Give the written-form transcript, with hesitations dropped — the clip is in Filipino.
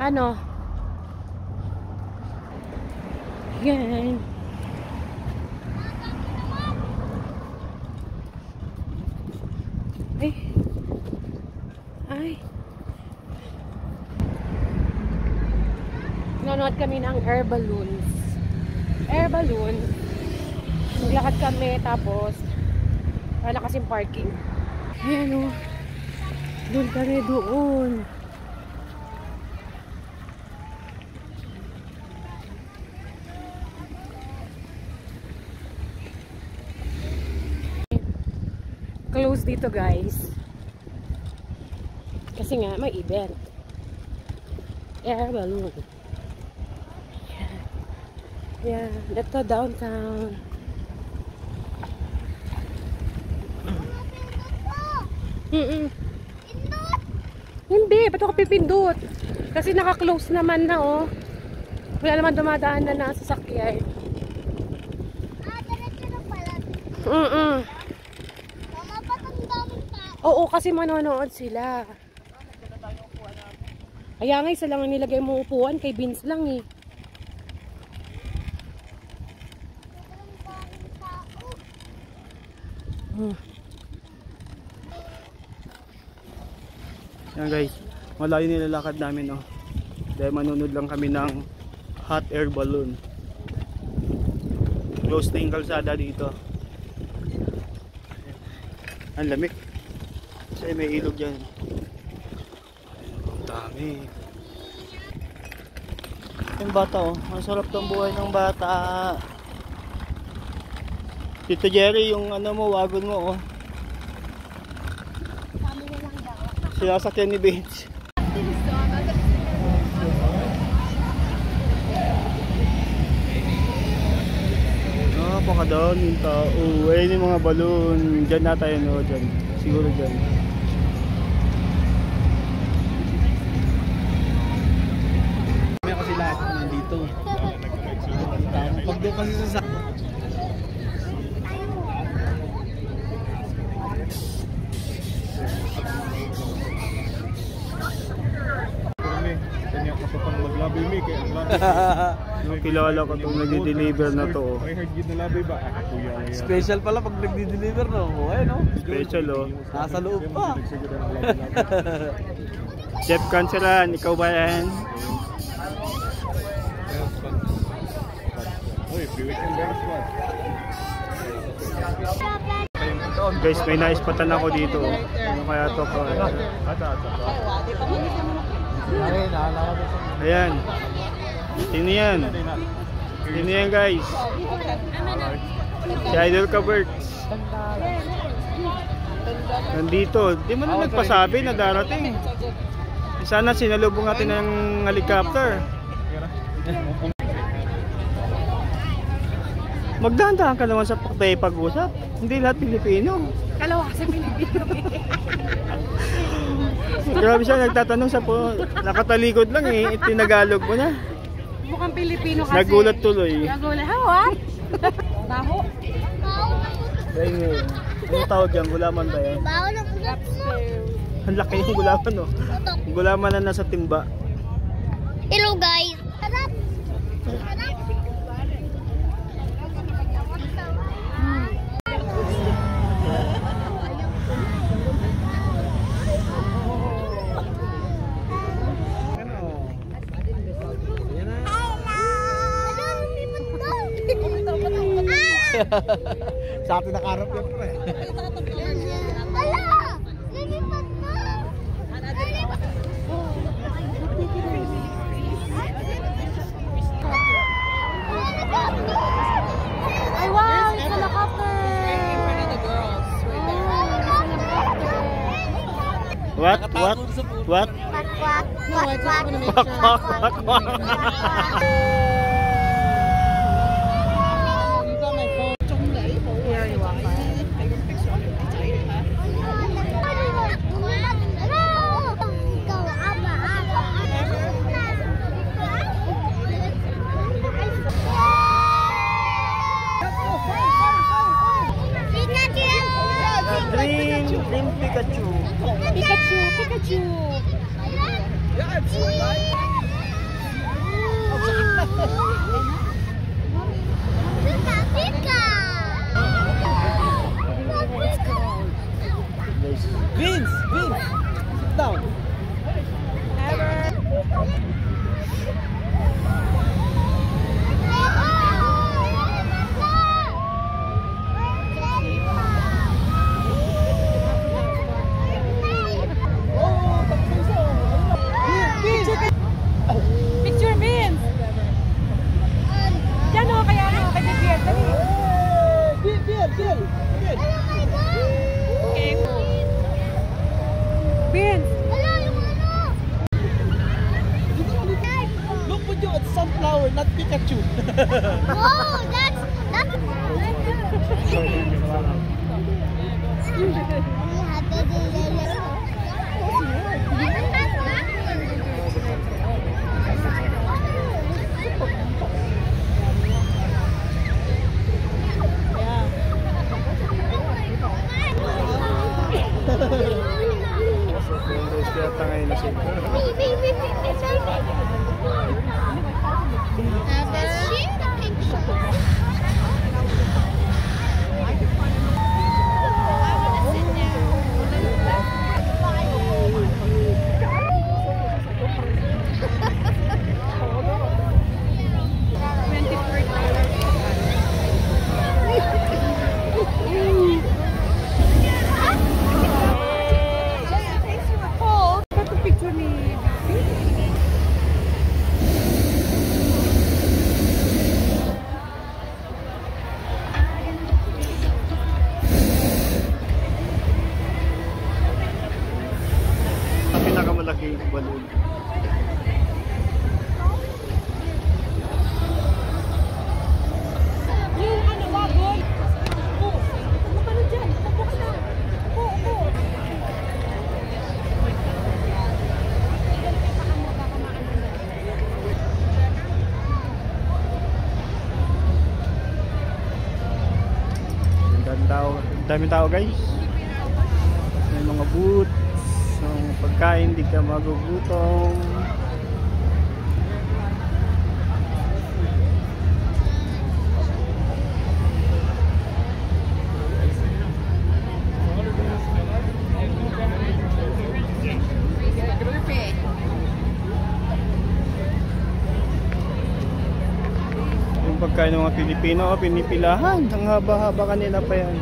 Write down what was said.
Ano? Yan. Ay. Ay. Nanonood kami ng air balloons. Air balloon. Naglakad kami tapos wala kasing parking. Ayan o. Doon kami doon. Close dito guys. Kasi nga may event. Air balloon. Yeah, dito downtown. Hindi, ba't ako pipindot? Kasi naka-close naman na oh. Wala naman dumadaan na na sasakyan. Diretso na pala. Mama, ba't ang daming tao? Oo, kasi manonood sila. Kaya nga, isa lang ang nilagay mo upuan. Kay Vince lang eh. Yan guys, malayo nilalakad namin oh. Dahil manunod lang kami ng hot air balloon. Close na yung kalsada dito. Ang lamig. Kasi may ilog dyan. Ang dami. Yung bata oh, ang sarap ng buhay ng bata. Tito Jerry, yung ano mo, wagon mo oh. Sinasakyan ni Bates. Napakadaan yung tao. Ayun yung mga balloon. Diyan na tayo no, dyan. Siguro dyan. May kasi lahat nandito. Pag doon kasi sa kilala ko itong nag-deliver na to. Special pala pag nag-deliver no? Ayun no? Special oh. Nasa loob pa. Chef Canceran, ikaw ba yan? Guys, may naispatan ako dito. Ano kaya to ko? Ayan. Sino yan? Sino yan guys? Si Idol Kaberts. Nandito. Di mo na nagpasabi na darating. Sana sinalubong natin ng helicopter. Magdahan-dahan ka naman sa pag-usap. Hindi lahat Pilipino. Kalawa kasi Pilipino. Grabe siya nagtatanong sa nakatalikod lang eh. Tinagalog mo na. Mukhang Pilipino kasi. Nagulat tuloy. Nagulat. Hawa? Baho? Ayun. Anong tawag yan? Gulaman ba yan? Bawo na ulat mo. Ang laki yung gulaman oh. Gulaman na nasa timba. Hello guys. Sarap. Sarap. Sa atin nakarap yan pre. Wala! Lilipat na! Ay wow! It's a helicopter! What? What? What? Quack, quack, quack, quack. Quack, quack, quack, quack. Dream Pikachu. Pikachu! Pikachu! Pika! Vince! Vince! Sit down. Picture, Vince! Yan o, kaya ano, kay Bill. Dali. Bill! Okay. Vince! Look for you, it's sunflower, not Pikachu. Whoa, that's Friends yata ngayon na sila. Pinakamalaking balloon. Yung ano, wagon. Upo. Ano ka na dyan? Upo ka na. Upo. Daming tao guys. May mga booths. Ng pagkain, di ka magugutom. Yung pagkain ng mga Pilipino, pinipilahan. Ang haba-haba kanila pa yan.